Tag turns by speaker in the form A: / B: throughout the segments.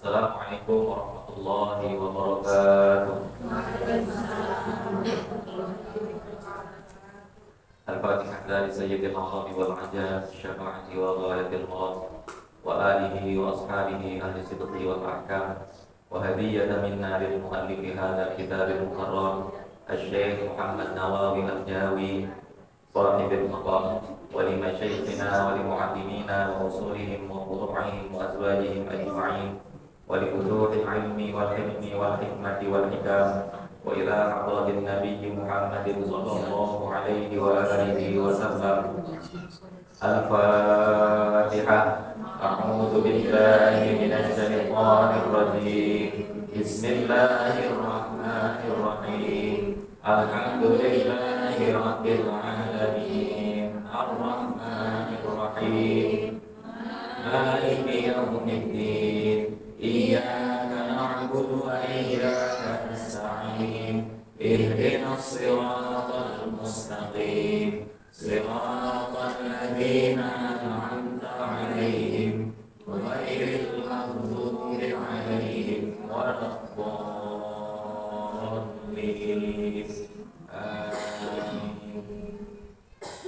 A: Assalamualaikum warahmatullahi wabarakatuh. Al-Fatihah dari Sayyidil A'zami wal Ajab Syafa'ati wa ghalatil maut wa alihi wa ashabihi ahli sidqi wal ahkam wa hadiyatan minna lil muallifi hadzal kitabil mukarram Asy-Syaikh Muhammad Nawawi Al-Jawi sahibil maqam wa li masyayikhina wa li muallimina wa usulihim wa furu'ihim wa azwajihim ajma'in wa li futuhil ilmi wal hilmi wal hikmati wal hikam wa ila hadratin nabiyyi Muhammadin sallallahu alaihi wa alihi wa sallam. Al-Fatihah. A'udzu billahi minasy syaithanir rajim. Bismillahirrahmanirrahim. Alhamdulillahi rabbil alamin. Ar-Rahmanir Rahim. Maliki yaumiddin. Iyyaka na'budu wa iyyaka nasta'in. Ihdinas siratal mustaqim. Siratal ladzina an'amta 'alaihim ghairil maghdubi 'alaihim waladdallin.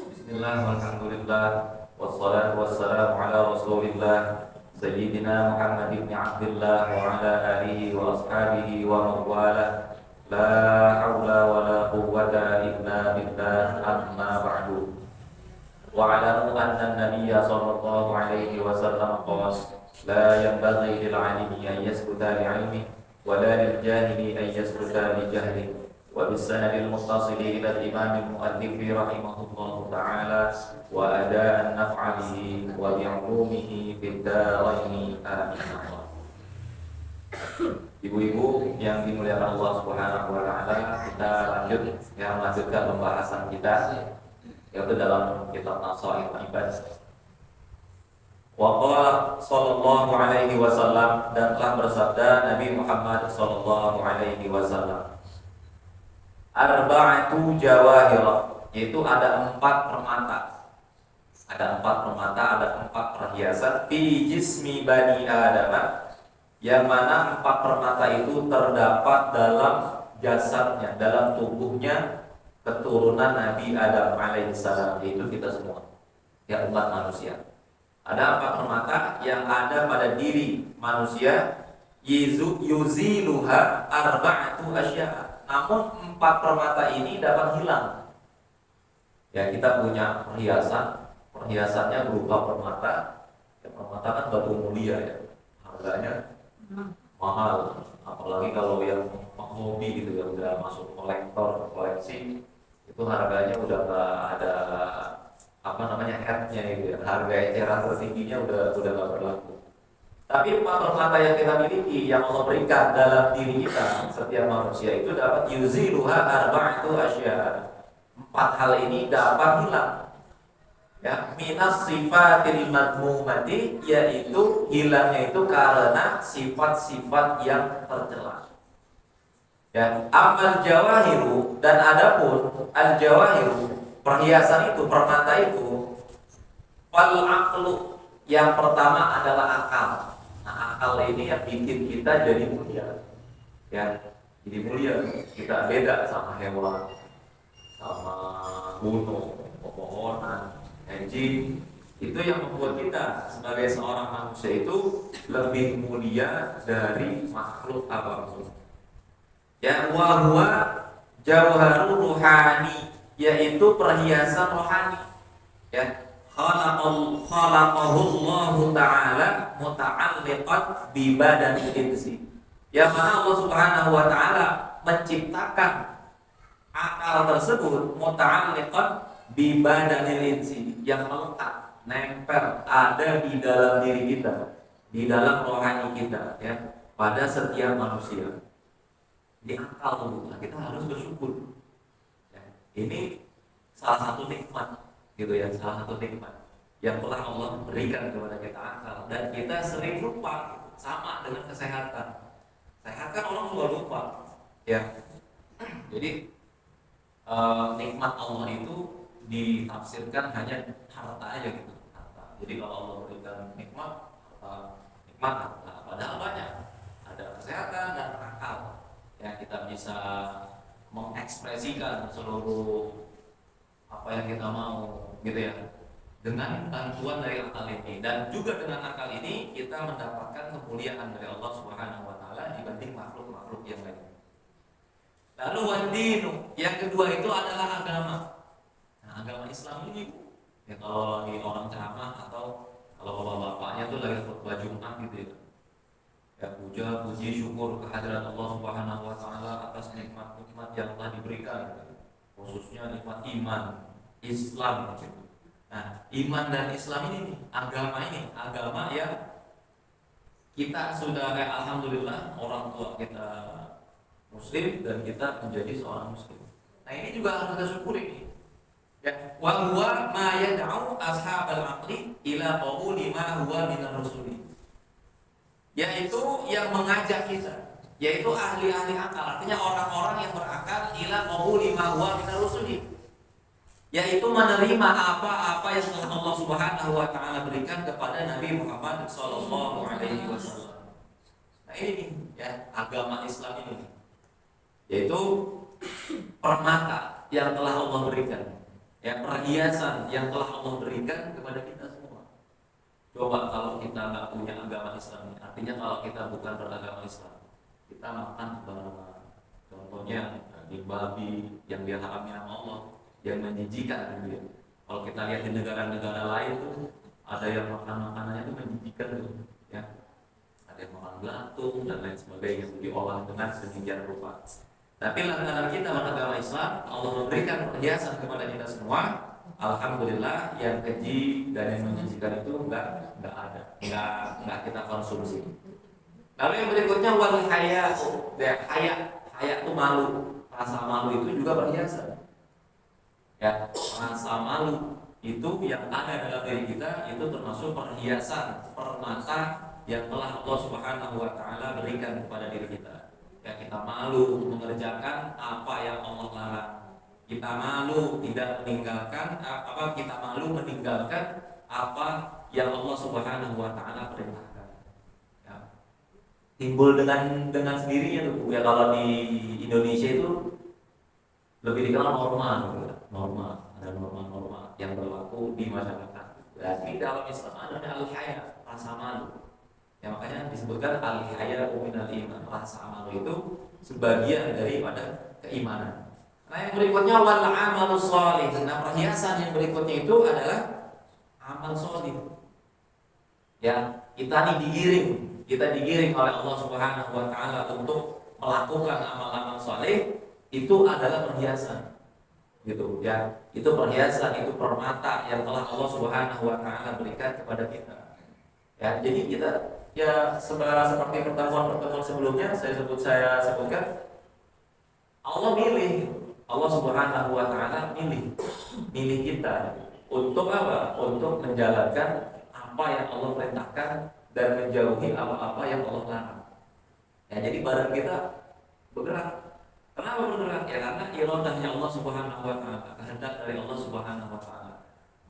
A: Bismillah walhamdulillah wassalatu wassalamu ala rasulillah Sayyidina Muhammad ibn Abdullah wa ala alihi wa ashabihi wa mawala. La hawla wa la quwwata illa billah, amma ba'du. Wa alamu anna an-nabiyya sallallahu alaihi wasallam qala la yanbaghi lil 'alimi an yaskuta li'ilmihi wa la lil jahili an yaskuta li jahlihi. Wa bis-sanadil muttasili ila al-imam al-mu'allif rahimahullahu ta'ala wa adaan naf'alihi wa bi'ulumihi fid daraini amin. Ibu-ibu yang dimuliakan Allah Subhanahu wa taala, kita melanjutkan pembahasan kita yaitu dalam kitab Nasaihul Ibad. Wa qala sallallahu alaihi wasallam, dan telah bersabda Nabi Muhammad sallallahu alaihi wasallam, arba'atu jawahir, yaitu ada 4 permata. Ada 4 permata, ada 4 perhiasan fi jismi bani Adam, yang mana 4 permata itu terdapat dalam jasadnya, dalam tubuhnya keturunan Nabi Adam alaihissalam, yaitu kita semua, ya umat manusia. Ada 4 permata yang ada pada diri manusia, yuziluha arba'atu asya'. Namun 4 permata ini dapat hilang. Ya, kita punya perhiasannya berupa permata. Ya, permata kan batu mulia ya, harganya mahal, apalagi kalau yang hobi gitu ya, udah masuk kolektor, koleksi, itu harganya udah nggak ada headnya gitu ya, harga eceran tertingginya udah nggak berlaku. Tapi 4 permata yang kita miliki, yang Allah berikan dalam diri kita, setiap manusia itu dapat yuziluha arba'atu asya'. 4 hal ini dapat hilang. Ya, minas sifatil madmumati, yaitu hilangnya itu karena sifat-sifat yang tercela. Ya, amal jawahiru, dan adapun al jawahiru, perhiasan itu, permata itu, fal aqlu, yang pertama adalah akal. Nah, akal ini yang bikin kita jadi mulia. Ya, jadi mulia. Kita beda sama hewan, sama gunung, pepohonan, jin. Itu yang membuat kita sebagai seorang manusia itu lebih mulia dari makhluk apapun. Ya, wa huwa jawharur ruhani, yaitu perhiasan rohani. Ya, khalaqahullahu ta'ala muta'alliqan bi badanil insi. Yang mana Allah Subhanahu wa taala menciptakan akal tersebut muta'alliqan bi badanil insi, yang melekat, nempel, ada di dalam diri kita, di dalam rohani kita, ya, pada setiap manusia. Di akal kita harus bersyukur. Ya, ini salah satu nikmat, gitu ya, salah satu nikmat yang telah Allah berikan kepada kita, akal. Dan kita sering lupa, sama dengan kesehatan. Sehat kan orang juga lupa, ya. Jadi nikmat Allah itu ditafsirkan hanya harta aja gitu, harta. Jadi kalau Allah berikan nikmat, harta, padahal banyak. bisa mengekspresikan seluruh apa yang kita mau gitu ya, dengan bantuan dari akal ini. Dan juga dengan akal ini kita mendapatkan kemuliaan dari Allah Subhanahu wa taala dibanding makhluk-makhluk yang lain. Lalu wadinu, yang kedua itu adalah agama. Nah, agama Islam ini ya, kalau lagi orang ceramah atau kalau bapak-bapaknya tuh lagi khutbah Jumat gitu ya, ya puja, puji, syukur kehadirat Allah Subhanahu wa taala atas nikmat-nikmat yang telah diberikan, khususnya nikmat iman, Islam gitu. Nah, iman dan Islam ini agama yang kita sudah kayak alhamdulillah orang tua kita Muslim dan kita menjadi seorang Muslim. Nah, ini juga harus kita syukuri nih. Ya, wa huwa ma yad'u ashabal aqli ila qabuli ma huwa minar rusuli. Yaitu yang mengajak kita, yaitu ahli-ahli akal, artinya orang-orang yang berakal ila qabuli ma huwa minar rusuli. Yaitu menerima apa-apa yang telah Allah Subhanahu wa taala berikan kepada Nabi Muhammad sallallahu alaihi wasallam. Nah, ini ya agama Islam ini. Yaitu permata yang telah Allah berikan, ya perhiasan yang telah Allah berikan kepada kita semua. Coba kalau kita nggak punya agama Islam, artinya kalau kita bukan beragama Islam, kita makan contohnya daging babi yang diharami sama Allah, yang menjijikan gitu ya. Kalau kita lihat di negara-negara lain tuh ada yang makanannya tuh menjijikan tuh, ya. Ada yang makan belatung dan lain sebagainya yang diolah dengan sedemikian rupa. Tapi lantaran kita beragama Islam, Allah memberikan perhiasan kepada kita semua. Alhamdulillah, yang keji dan yang menjijikan itu enggak ada, enggak kita konsumsi. Lalu yang berikutnya wal haya, haya itu malu, rasa malu itu juga perhiasan. Ya, rasa malu itu yang ada dalam diri kita itu termasuk perhiasan, permata yang telah Allah Subhanahu wa taala berikan kepada diri kita. Ya, kita malu mengerjakan apa yang Allah larang. Kita malu tidak meninggalkan kita malu meninggalkan apa yang Allah Subhanahu wa taala perintahkan. Ya. Timbul dengan sendirinya tuh. Ya, kalau di Indonesia itu lebih dikenal norma, ada norma-norma yang berlaku di masyarakat. Berarti dalam Islam ada al-haya, rasa malu. Ya, makanya disebutkan al-haya minal iman, rasa malu itu sebagian daripada keimanan. Nah, yang berikutnya wal amalus shalih. Nah, perhiasan yang berikutnya itu adalah amal shalih. Ya, kita digiring oleh Allah Subhanahu wa taala untuk melakukan amal-amal shalih, itu adalah perhiasan. Gitu ya. Itu perhiasan, itu permata yang telah Allah Subhanahu wa taala berikan kepada kita. Ya, jadi kita ya seperti pertemuan sebelumnya saya sebutkan, Allah Subhanahu wa taala milih kita untuk apa? Untuk menjalankan apa yang Allah perintahkan dan menjauhi apa-apa yang Allah larang. Ya, jadi badan kita bergerak. Kenapa bergerak? Ya karena iradahnya Allah Subhanahu wa taala, kehendak dari Allah Subhanahu wa taala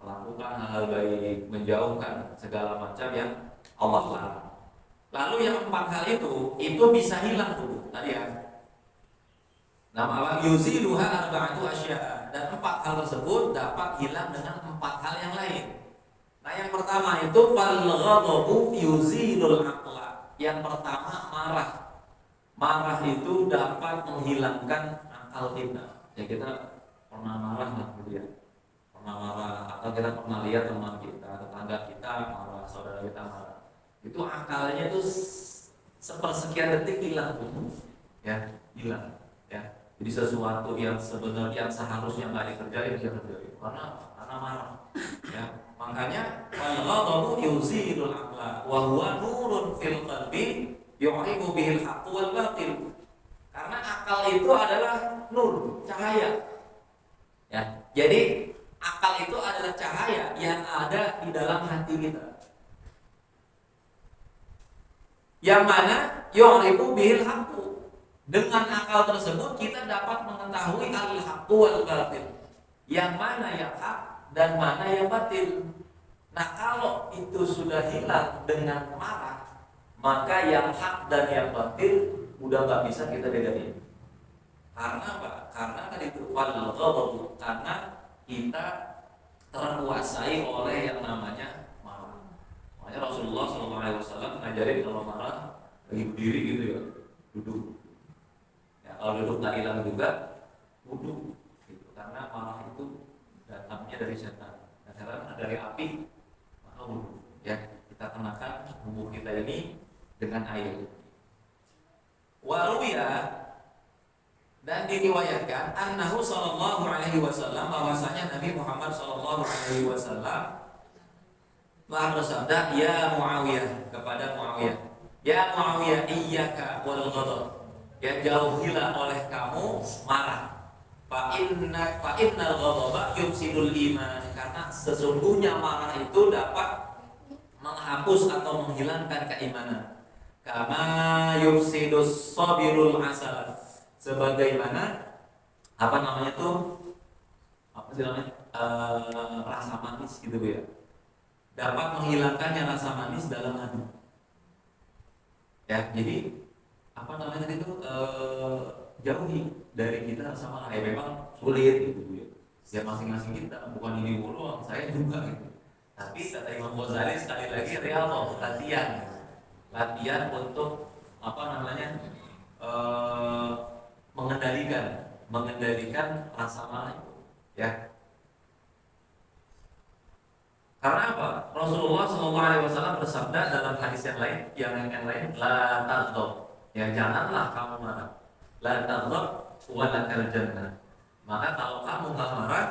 A: melakukan hal-hal baik, menjauhkan segala macam yang Allah larang. Lalu yang 4 hal itu bisa hilang tuh tadi ya. Nama yuziluha arba'atu asya, dan 4 hal tersebut dapat hilang dengan 4 hal yang lain. Nah, yang pertama itu fal ghadabu yuzilul aqla. Yang pertama marah. Marah itu dapat menghilangkan akal kita. Ya, kita pernah marah lah gitu ya. Pernah marah atau kita pernah lihat teman kita, tetangga kita marah, saudara kita marah. Itu akalnya itu sepersekian detik hilang tuh. Ya, hilang. Ya. Jadi sesuatu yang sebenarnya seharusnya nggak dikerjain dia kerjain karena marah. Ya, makanya al-ghadabu yuzilul aqla wa huwa nurun fil qalbi yu'ribu bihil haqq wal batil. Karena akal itu adalah nur, cahaya. Ya, jadi akal itu adalah cahaya yang ada di dalam hati kita. Yang mana yu'ribu bihil haqq. Dengan akal tersebut kita dapat mengetahui al-haqqu wal batil. Yang mana yang hak dan mana yang batil. Nah, kalau itu sudah hilang dengan marah, maka yang hak dan yang batil udah nggak bisa kita bedain. Karena apa? Karena tadi itu wal-ghadab, karena kita terkuasai oleh yang namanya marah. Makanya Rasulullah SAW ngajarin kalau marah lagi berdiri gitu ya, duduk. Ya, kalau duduk nggak hilang juga, duduk. Gitu. Karena marah itu datangnya dari setan. Dan setan dari api, maka wudhu. Ya, kita kenakan tubuh kita ini dengan air. Waruya, dan diriwayatkan annahu sallallahu alaihi wasallam, bahwasanya Nabi Muhammad sallallahu alaihi wasallam telah bersabda, ya Muawiyah, kepada Muawiyah, ya Muawiyah, iyyaka wal ghadab, ya jauhilah oleh kamu marah. Fa innal ghadaba yufsidul iman, karena sesungguhnya marah itu dapat menghapus atau menghilangkan keimanan. Kama yufsidus sabirul asal, sebagaimana apa namanya tuh, apa sih namanya, rasa manis gitu ya, dapat menghilangkannya rasa manis dalam madu. Ya, jadi apa namanya tadi itu, jauhi dari kita rasa marah. Ya memang sulit gitu ya. Ya masing-masing kita, bukan ini mulu, saya juga gitu. Tapi kata Imam Ghazali sekali lagi, riyadhah, latihan untuk apa namanya, mengendalikan rasa marah itu, ya. Karena apa? Rasulullah SAW bersabda dalam hadis yang lain, la taghdab, ya janganlah kamu marah. La taghdab walakal jannah. Maka kalau kamu nggak marah,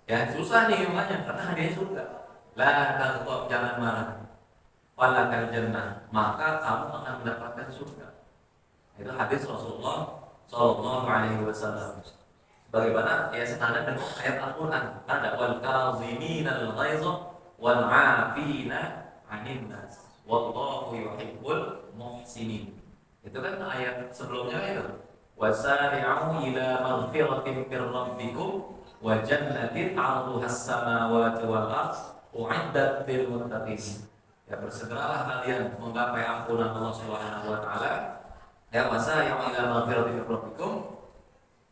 A: ya susah nih makanya, karena hadiahnya surga. La taghdab, jangan marah. Walakal jannah, maka kamu akan mendapatkan surga. Itu hadis Rasulullah Sallallahu Alaihi Wasallam. Bagaimana? Ya senada dengan ayat Al-Quran. Ada wal kaziminal ghaiza wal 'afina 'anil nas wallahu yuhibbul muhsinin. Itu kan ayat sebelumnya itu. Wasari'u ila maghfiratin mir rabbikum wa jannatin 'arduhas samawati wal ardh u'iddat lil muttaqin. Ya bersegeralah kalian menggapai ampunan Allah Subhanahu wa taala. Ya wasari'u ila maghfiratin mir rabbikum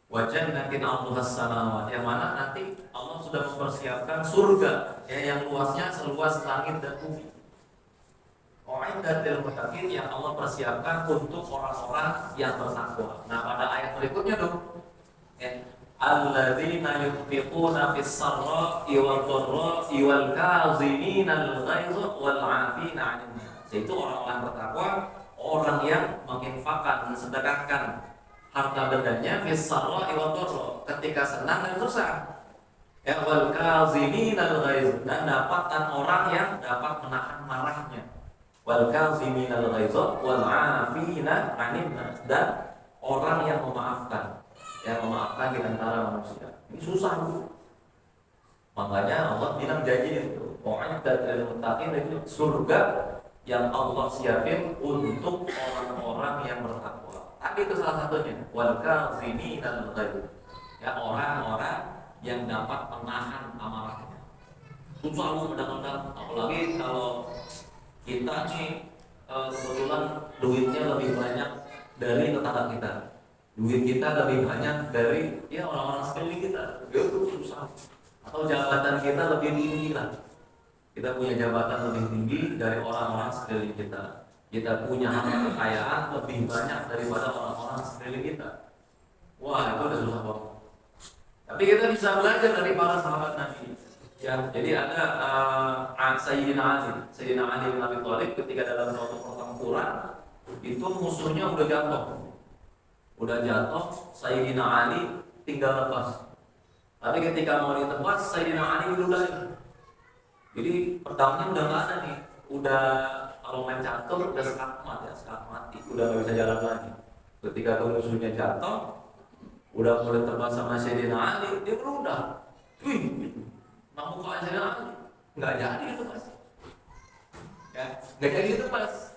A: wa jannatin 'arduhas samawati, yang mana nanti Allah sudah mempersiapkan surga ya, yang luasnya seluas langit dan bumi. U'iddat lil muttaqin, yang Allah persiapkan untuk orang-orang yang bertakwa. Nah, pada ayat berikutnya dong, ya, alladzina yunfiquna fis sarra'i wad dharra'i wal kaziminal ghaiza wal 'afina 'anil nas. Itu orang-orang bertakwa, orang yang menginfakkan, mensedekahkan harta bendanya fis sarra'i wad dharra, ketika senang dan susah. Ya, wal kaziminal ghaiz, dan dapatkan orang yang dapat menahan marahnya. Wal kaziminal ghaiz wal 'afina 'anil nas, dan orang yang memaafkan, yang memaafkan di antara manusia. Ini susah Bu. Makanya Allah bilang janji itu, u'iddat lil muttaqin, itu surga yang Allah siapin untuk orang-orang yang bertakwa. Tapi itu salah satunya, wal kaziminal ghaiz, ya orang-orang yang dapat menahan amarahnya. Susah lu mendang-mendang, apalagi kalau kita nih kebetulan duitnya lebih banyak dari tetangga kita, duit kita lebih banyak dari ya orang-orang sekeliling kita, itu susah. Atau jabatan kita lebih tinggi lah, kita punya jabatan lebih tinggi dari orang-orang sekeliling kita, kita punya harta kekayaan lebih banyak daripada orang-orang sekeliling kita. Wah, itu udah susah banget. Tapi kita bisa belajar dari para sahabat Nabi. Ya, jadi ada Sayyidina Ali bin Abi Thalib ketika dalam suatu pertempuran itu musuhnya udah jatuh, Sayyidina Ali tinggal lepas. Tapi ketika mau ditebas, Sayyidina Ali duluan. Jadi pedangnya udah nggak ada nih, udah kalau main catur udah sekat mati, udah nggak bisa jalan lagi. Ketika musuhnya jatuh, udah mulai terbang sama Sayyidina Ali, dia berudah, namun kalau Sayyidina Ali nggak jadi itu pas, ya nggak jadi itu pas,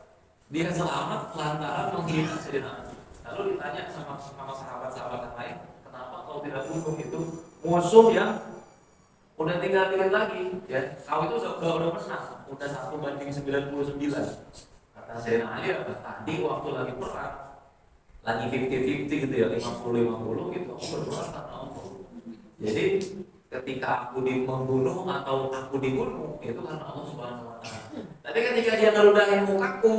A: dia selamat lantaran menghina Sayyidina Ali. Lalu ditanya sama sahabat-sahabat yang lain, kenapa kau tidak bunuh itu musuh yang udah tinggal dikit lagi, ya kau itu udah menang, udah 1/99. Kata Sayyidina Ali, tadi waktu lagi perang lagi 50-50 gitu ya, 50-50 gitu, aku berdoa karena Allah. Jadi ketika aku membunuh atau aku dibunuh itu karena Allah Subhanahu wa taala. Tapi ketika dia ngeludahin mukaku,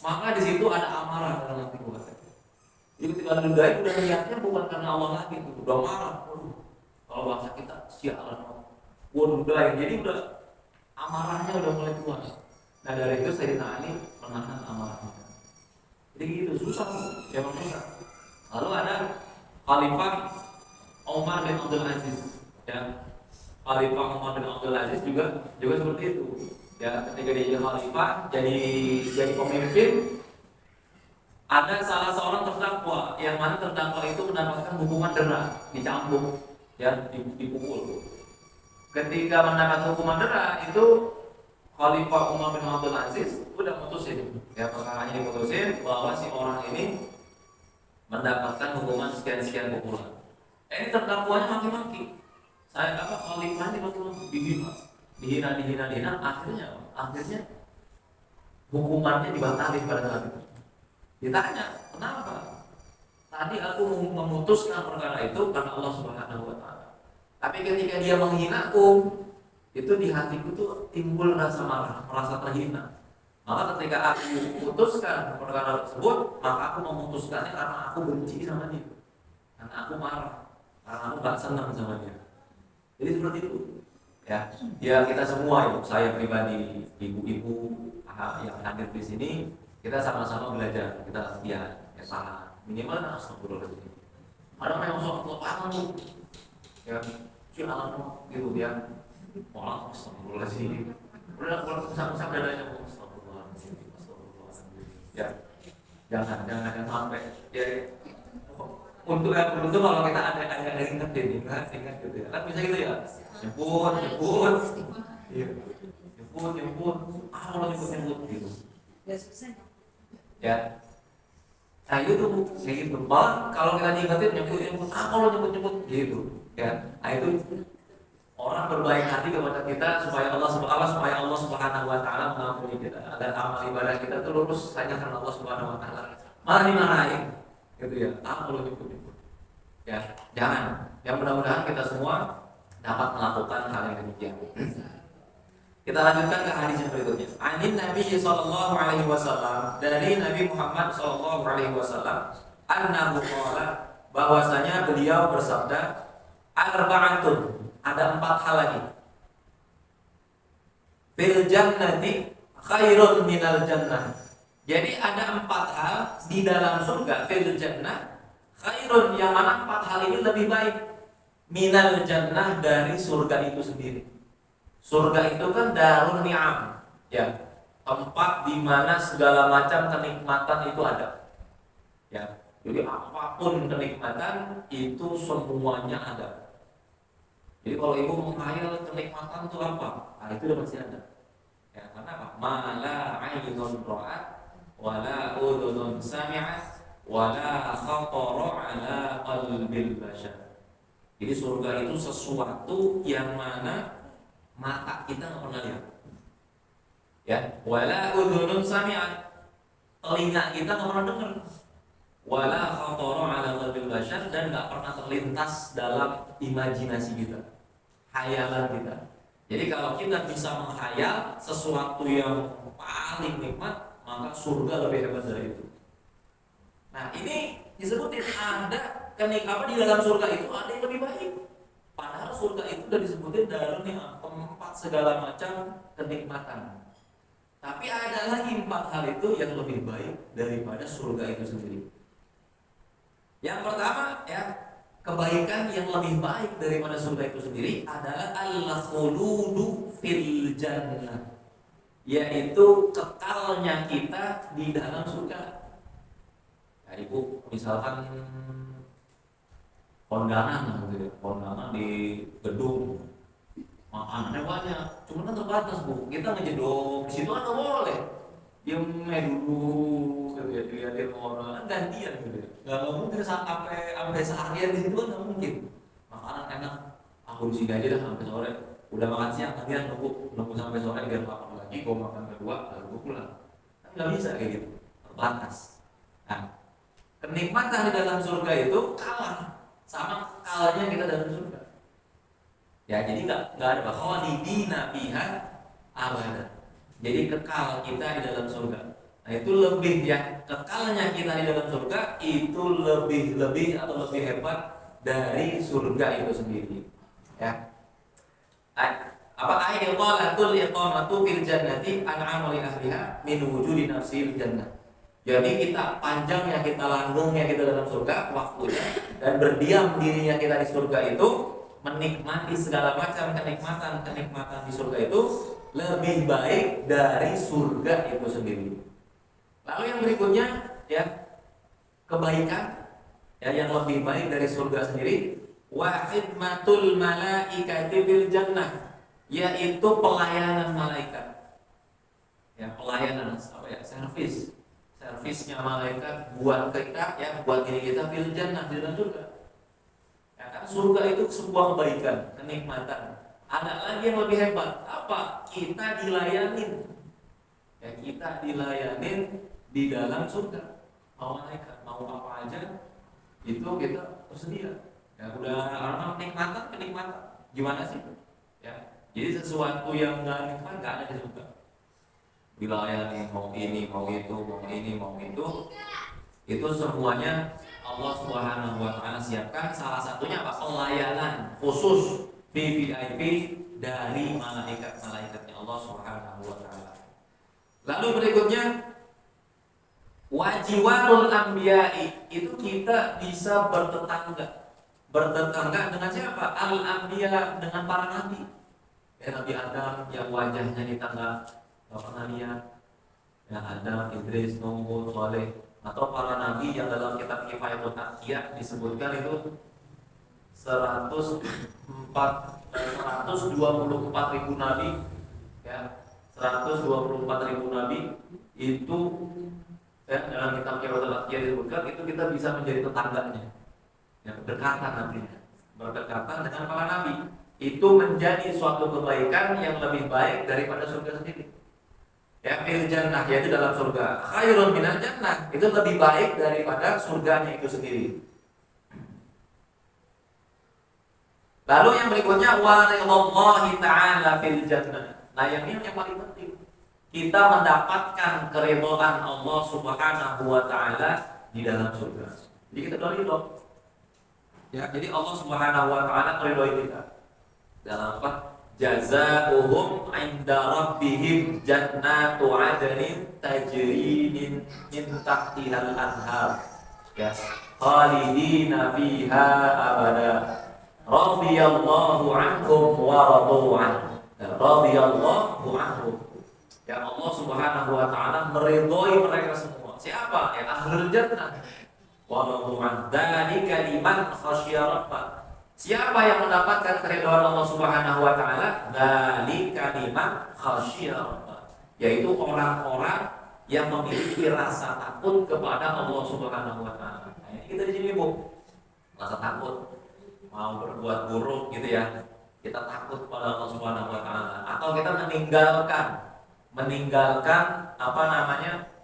A: maka di situ ada amarah dalam hati gua. Jadi ketika ngeludahin udah niatnya bukan karena Allah lagi, udah marah. Kalau bahasa kita sialan, gua ngeludahin, jadi udah amarahnya udah mulai keluar. Nah dari itu Sayyidina Ali menahan amarahnya. Jadi gitu susah, memang susah. Lalu ada Khalifah Umar bin Abdul Aziz, ya. Khalifah Umar bin Abdul Aziz juga seperti itu. Ya, ketika dia jadi khalifah, jadi pemimpin, ada salah seorang terdakwa yang mana terdakwa itu mendapatkan hukuman dera, dicambuk, ya, dipukul. Ketika mendapat hukuman dera itu Khalifah Umar bin Abdul Aziz udah mutusin, ya perkaranya diputusin bahwa si orang ini mendapatkan hukuman sekian pukulan. Ini terdakwanya maki-maki. Saya Khalifah ini betul dihina. Akhirnya hukumannya dibatalkan pada saat itu. Ditanya, kenapa? Tadi aku memutuskan perkara itu karena Allah Subhanahu wa taala. Tapi ketika dia menghinaku, itu di hatiku tuh timbul rasa marah, merasa terhina. Maka ketika aku putuskan perkara tersebut, maka aku memutuskannya karena aku benci sama dia. Karena aku marah, karena aku gak senang sama dia. Jadi seperti itu. Ya kita semua itu, saya pribadi, ibu-ibu yang hadir di sini, kita sama-sama belajar, kita latihan, ya salah, minimal astagfirullahaladzim. Ada yang sok lapangan tuh, ya sialan gitu dia, orang astagfirullahaladzim. Udah kalau usap dadanya, astagfirullahaladzim. Ya, jangan sampai. Ya, untuk kalau kita ada ingetin, ingat gitu ya. Kan bisa gitu ya. Jemput. Iya. Jemput. Kalau nyebut gitu. Ya. Nah itu tuh kayak gitu. Malah kalau kita diingetin nyebut. Kalau nyebut gitu. Ya. Nah itu orang berbaik hati kepada kita supaya Allah Subhanahu wa taala mengampuni kita agar amal ibadah kita itu lurus hanya karena Allah Subhanahu wa taala. Malah dimarahin. Gitu ya. Kalau nyebut. Ya, jangan. Yang mudah-mudahan kita semua dapat melakukan hal yang demikian. Kita lanjutkan ke hadis yang berikutnya. Anin Nabi sallallahu alaihi wasallam, dari Nabi Muhammad sallallahu alaihi wasallam, annahu qala, bahwasanya beliau bersabda, arba'atun, ada 4 hal lagi. Fil jannati khairun minal jannah. Jadi ada 4 hal di dalam surga, fil jannah khairun, yang mana 4 hal ini lebih baik minal jannah, dari surga itu sendiri. Surga itu kan darun ni'am, ya, tempat di mana segala macam kenikmatan itu ada. Ya, jadi apapun kenikmatan itu semuanya ada. Jadi kalau ibu menghayal kenikmatan itu apa? Nah, itu udah pasti ada. Ya, karena apa? Mala ainun ra'at wala udhunun sami'at wala khatara ala qalbil bashar. Jadi surga itu sesuatu yang mana mata kita nggak pernah lihat. Ya, wala udhunun sami'at, telinga kita nggak pernah dengar. Wala khatara ala qalbil bashar, dan nggak pernah terlintas dalam imajinasi kita, hayalan kita. Jadi kalau kita bisa menghayal sesuatu yang paling nikmat, maka surga lebih hebat dari itu. Nah ini disebutin ada di dalam surga itu ada yang lebih baik. Padahal surga itu sudah disebutin darunnya, tempat segala macam kenikmatan. Tapi ada lagi 4 hal itu yang lebih baik daripada surga itu sendiri. Yang pertama, ya, kebaikan yang lebih baik daripada surga itu sendiri adalah al-khuludu fil jannah, yaitu kekalnya kita di dalam surga. Ibu misalkan kondangan gitu ya, kondangan di gedung, makanannya banyak, cuma kan terbatas bu, kita ngejedok di situ kan nggak boleh, dia dulu gitu ya, dilihatin orang, kan gantian gitu ya, nggak mungkin sampai seharian di situ kan nggak mungkin. Makanan enak, aku di sini aja dah sampai sore, udah makan siang nanti nunggu sampai sore biar makan lagi, gue makan kedua lalu gue pulang, kan nggak bisa kayak gitu, terbatas. Nah, Kenikmatan di dalam surga itu kalah sama kekalnya kita dalam surga. Ya, jadi nggak ada khalidina fiha abada. Jadi kekal kita di dalam surga. Nah, itu lebih ya, kekalnya kita di dalam surga itu lebih atau lebih hebat dari surga itu sendiri. Ya. Apa ayat qalatul iqamatu fil jannati an amali ahliha min wujudi nafsil jannah. Jadi kita panjangnya, kita langgengnya kita dalam surga waktunya, dan berdiam dirinya kita di surga itu, menikmati segala macam kenikmatan di surga itu lebih baik dari surga itu sendiri. Lalu yang berikutnya ya, kebaikan ya yang lebih baik dari surga sendiri, wa khidmatul malaikati fil jannah, yaitu pelayanan malaikat. Ya, pelayanan apa ya, servisnya malaikat buat kita ya, buat diri kita fil jannah, di dalam surga. Ya kan, surga itu sebuah kebaikan, kenikmatan. Ada lagi yang lebih hebat, apa? Kita dilayanin. Ya, kita dilayanin di dalam surga. Mau malaikat, mau apa aja itu kita tersedia. Ya udah, karena kenikmatan. Gimana sih? Ya. Jadi sesuatu yang nggak nikmat nggak ada di surga. Dilayani mau ini, mau itu, itu semuanya Allah Subhanahu wa taala siapkan. Salah satunya apa? Pelayanan khusus VVIP dari malaikat-malaikatnya Allah Subhanahu wa taala. Lalu berikutnya wajiwarul anbiya'i, itu kita bisa bertetangga dengan siapa? Al-anbiya, dengan para nabi. Ya, Nabi Adam yang wajahnya di tangga Bapak lihat, ya Adam, Idris, Nuh, Saleh, atau para nabi yang dalam kitab Kifayatul Anbiya disebutkan itu 124 ribu nabi, ya 124 ribu nabi itu ya, dalam kitab Kifayatul Anbiya disebutkan itu kita bisa menjadi tetangganya, ya berdekatan nantinya, berdekatan dengan para nabi. Itu menjadi suatu kebaikan yang lebih baik daripada surga sendiri. Ya, fil jannah, yaitu dalam surga. Khairun minal jannah, itu lebih baik daripada surganya itu sendiri. Lalu yang berikutnya wa ridwallahi ta'ala fil jannah. Nah, yang ini yang paling penting. Kita mendapatkan keridhaan Allah Subhanahu wa taala di dalam surga. Jadi kita ridho. Ya, jadi Allah Subhanahu wa taala meridhoi kita. Dalam apa? Jazaohum 'inda rabbihim jannatu 'adnin tajri min tahtihal anhar, ya khalidina fiha abada, radhiyallahu 'anhum wa radu 'an, radhiyallahu 'anhum. Ya, Allah Subhanahu wa taala meridhoi mereka semua. Siapa? Ya ahlul jannah. Wa radu 'an, dzalika liman khasyiya rabbah. Siapa yang mendapatkan keridhaan Allah Subhanahu wa taala? Dzalika liman khasyiya rabbah, yaitu orang-orang yang memiliki rasa takut kepada Allah Subhanahu wa taala. Nah, ini kita di sini, Bu. Rasa takut mau berbuat buruk gitu ya. Kita takut pada Allah Subhanahu wa taala, atau kita meninggalkan apa namanya?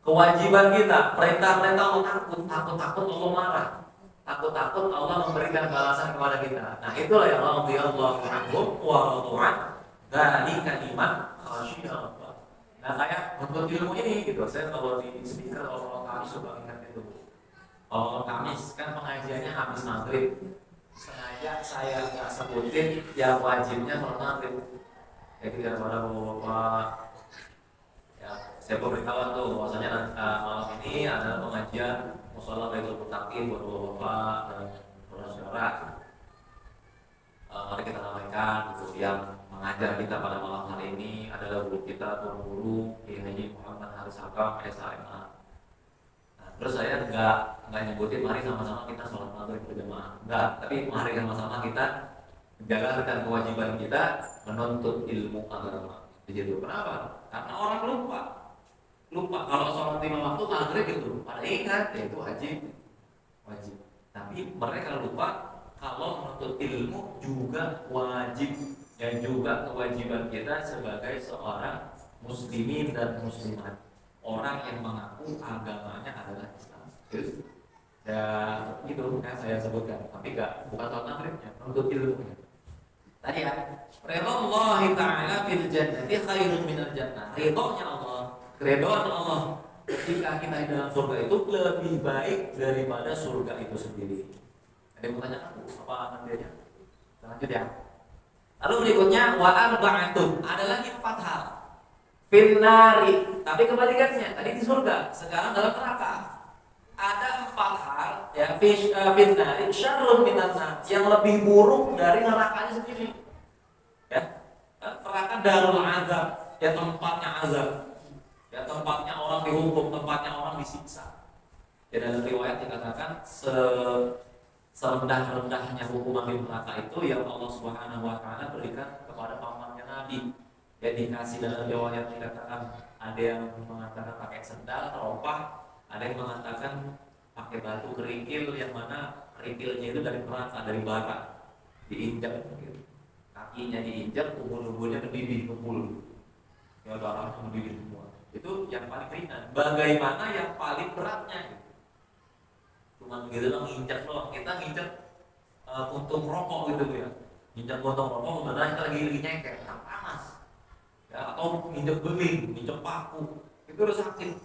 A: Kewajiban kita, perintah-perintah Allah, takut Allah marah. Takut Allah memberikan balasan kepada kita. Nah, itulah yang radhiyallahu anhum wa radu an, dzalika liman khasyiya rabbah. Nah, kayak untuk ilmu ini gitu, saya kalau di speaker kalau Kamis suka ingat itu. Kalau Kamis kan pengajiannya habis maghrib. Sengaja saya nggak sebutin yang wajibnya sholat maghrib. Ya, biar pada bapak-bapak ya, saya beritahu tuh bahwasanya malam ini ada pengajian musola Baitul Muttaqin buat bapak dan saudara. Mari kita ramaikan gitu. Yang mengajar kita pada malam hari ini adalah guru kita, guru Kiai Haji Muhammad Haris Hakam SHMA. Nah, terus saya nggak nyebutin mari sama-sama kita sholat maghrib berjamaah, nggak, tapi mari sama-sama kita menjalankan kewajiban kita menuntut ilmu agama. Begitu. Kenapa? Karena orang lupa kalau sholat 5 waktu maghrib itu pada ingat ya itu wajib. Tapi mereka lupa kalau menuntut ilmu juga wajib, dan juga kewajiban kita sebagai seorang muslimin dan muslimat, orang yang mengaku agamanya adalah Islam. Ya gitu kan saya sebutkan, tapi bukan soal maghribnya, untuk ilmunya. Tadi ya, ridha Ta'ala fil jannati khairun minal jannah. Ridhonya Allah, keridhaan Allah ketika kita di dalam surga itu lebih baik daripada surga itu sendiri. Ada yang mau tanya aku apa nantinya? Lanjut ya. Lalu berikutnya wa arba'atun, ada lagi 4 hal. Finnari, tapi kebalikannya. Tadi di surga, sekarang dalam neraka. Ada 4 hal ya, finnari syarrun minan nar, yang lebih buruk dari nerakanya sendiri. Ya. Neraka darul azab, ya tempatnya azab. Ya tempatnya orang dihukum, tempatnya orang disiksa. Ya dalam riwayat dikatakan serendah-rendahnya hukuman di neraka itu yang Allah Subhanahu wa taala berikan kepada pamannya Nabi. Ya dikasih dalam riwayat dikatakan ada yang mengatakan pakai sendal, teropah, ada yang mengatakan pakai batu kerikil, yang mana kerikilnya itu dari neraka, dari bara, diinjak gitu. Kakinya diinjak, ubun-ubunnya mendidih, kumpul. Ya darahnya mendidih semua. Itu yang paling ringan. Bagaimana yang paling beratnya gitu. Cuma gitu doang nginjak doang. Kita nginjak puntung rokok gitu ya. Nginjak puntung rokok sebenarnya kita lagi nyengket, kan panas. Ya, atau nginjak beling, nginjak paku. Itu udah sakit.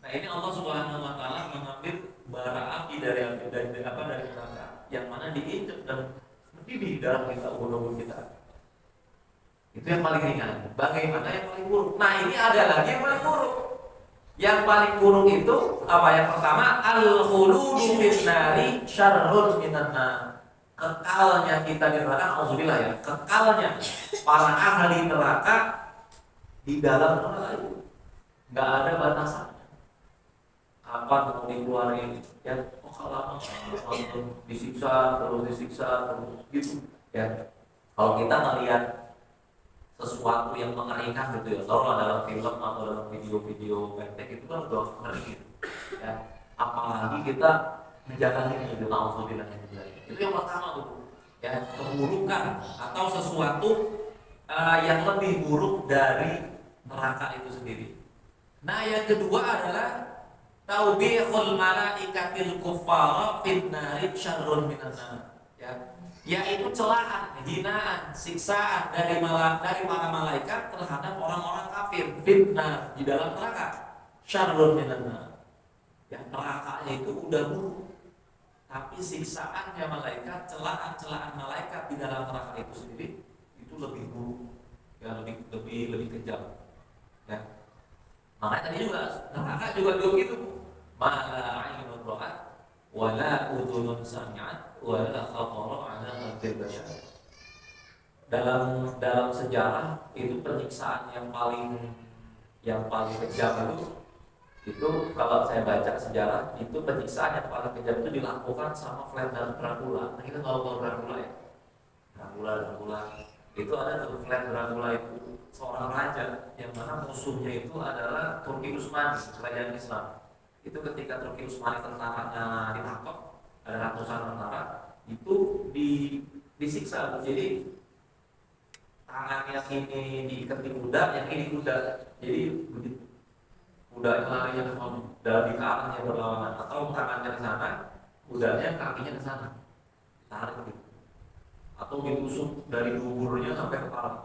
A: Nah, ini Allah Subhanahu wa taala mengambil bara api dari neraka yang mana diinjak dan mendidih darah kita, ubun-ubun kita. Itu yang paling ringan. Bagaimana yang paling buruk? Nah, ini ada lagi yang paling buruk. Yang paling buruk itu apa? Yang pertama, al-khuludu fin nari syarrun minan nar. Kekalnya kita di neraka, auzubillah ya. Kekalnya para ahli neraka di dalam neraka itu enggak ada batasannya. Kapan mau dikeluarin? Ya, kalau disiksa terus gitu. Ya. Kalau kita melihat sesuatu yang mengerikan gitu ya, taruhlah dalam film atau dalam video-video pendek itu kan udah ngeri gitu. Ya, apalagi kita menjalani itu, nauzubillah itu yang pertama tuh. Ya, keburukan atau sesuatu yang lebih buruk dari neraka itu sendiri. Nah, yang kedua adalah taubihul malaikatil kuffara fin nari syarrun minan nar. Ya, yaitu celaan, hinaan, siksaan dari para malaikat terhadap orang-orang kafir fitnah di dalam neraka. Syarrun minan nar. Ya, nerakanya itu udah buruk. Tapi siksaannya malaikat, celaan malaikat di dalam neraka itu sendiri itu lebih buruk. Ya, lebih kejam. Ya. Makanya tadi juga neraka juga begitu. Mala ainun ra'at wala udhunun sami'at wala khatara 'ala qalbil bashar. Dalam sejarah itu penyiksaan yang paling kejam itu kalau saya baca sejarah itu penyiksaan yang paling kejam itu dilakukan sama Vlad Dracula. Nah, kita tahu Dracula ya. Dracula itu ada tuh Vlad Dracula itu seorang raja yang mana musuhnya itu adalah Turki Utsmani, kerajaan Islam. Itu ketika Turki Utsmani tentaranya ditangkap, ada ratusan tentara, itu disiksa. Jadi tangan yang ini diikat di kuda, yang ini kuda. Jadi kudanya larinya ke sana, dari arahnya berlawanan, atau tangannya ke sana, kudanya kakinya ke sana, tarik gitu. Atau ditusuk dari duburnya sampai kepala.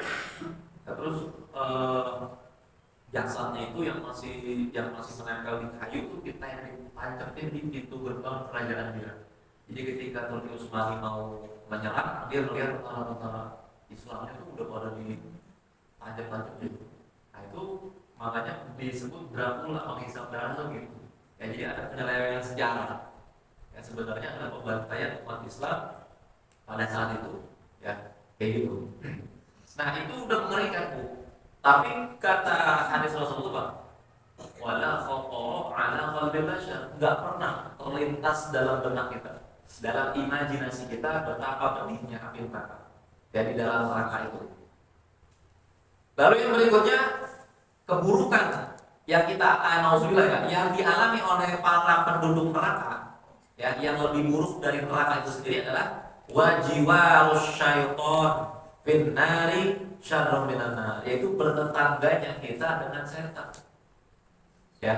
A: Nah, terus jasadnya itu yang masih menempel di kayu itu ditancapin di pintu gerbang kerajaan dia. Jadi ketika Turki Utsmani mau menyerang, dia melihat tentara Islamnya itu udah pada ditancap gitu. Nah, itu makanya disebut Dracula, menghisap darah gitu. Ya, jadi ada penyelewengan sejarah. Ya, sebenarnya adalah pembantaian umat Islam pada saat itu. Ya, kayak gitu. Nah, itu udah mengerikan, Bu. Tapi kata hadis Rasulullah, wala khatara 'ala qalbil bashar, enggak pernah terlintas dalam benak kita, dalam imajinasi kita betapa pedihnya api neraka. Jadi dalam neraka itu. Lalu yang berikutnya, keburukan yang kita nauzubillah yang dialami oleh para penduduk neraka, ya, yang lebih buruk dari neraka itu sendiri adalah wajiwarus syaiton fin nari syarrun minan nar, yaitu bertetangganya kita dengan setan. Ya.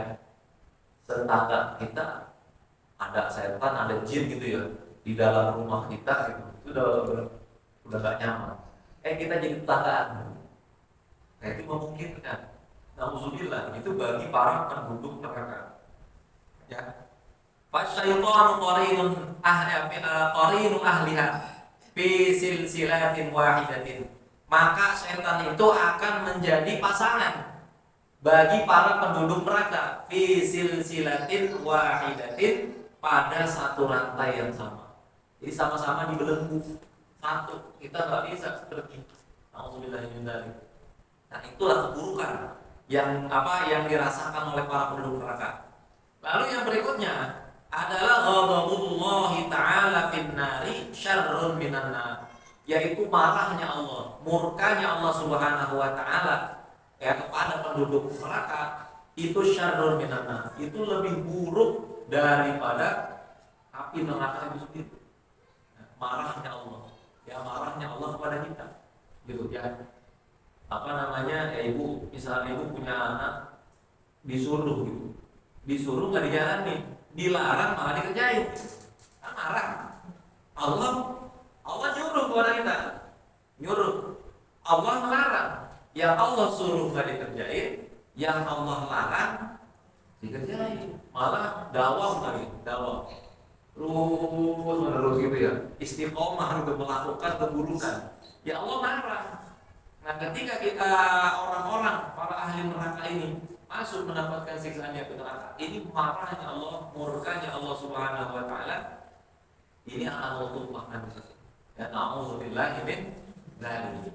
A: Tetangga kita ada setan, ada jin gitu ya di dalam rumah kita gitu, itu udah gak nyaman. Kita jadi tetanggaan. Nah itu memungkinkan. Nauzubillah, itu bagi para penduduk neraka. Ya. Fasyaitanu qarinu ahliha fi silsilatin wahidatin. Maka setan itu akan menjadi pasangan bagi para penduduk neraka fi silsilatin wahidatin, pada satu rantai yang sama. Jadi sama-sama dibelenggu satu, kita nggak bisa pergi. Alhamdulillah. Nah itulah keburukan yang dirasakan oleh para penduduk neraka. Lalu yang berikutnya adalah ghadabullahi ta'ala fin nari syarrun minan nar, yaitu marahnya Allah, murkanya Allah Subhanahu wa taala kepada penduduk neraka itu syarrun minan nar, itu lebih buruk daripada api neraka itu sendiri. Marahnya Allah, marahnya Allah kepada kita, gitu ya. Ibu, misalnya ibu punya anak, disuruh nggak dijalani, dilarang malah dikerjain, kan marah. Allah nyuruh kepada kita, Allah melarang. Yang Allah suruh nggak dikerjain, yang Allah larang dikerjain, malah dawam terus menerus gitu ya, istiqomah untuk melakukan keburukan. Ya Allah marah. Nah ketika kita orang-orang para ahli neraka ini masuk mendapatkan siksaan di neraka, ini marahnya Allah, murkanya Allah Subhanahu wa taala, ini akan Allah tumpahkan. Ya na'udzubillahi min dzalik.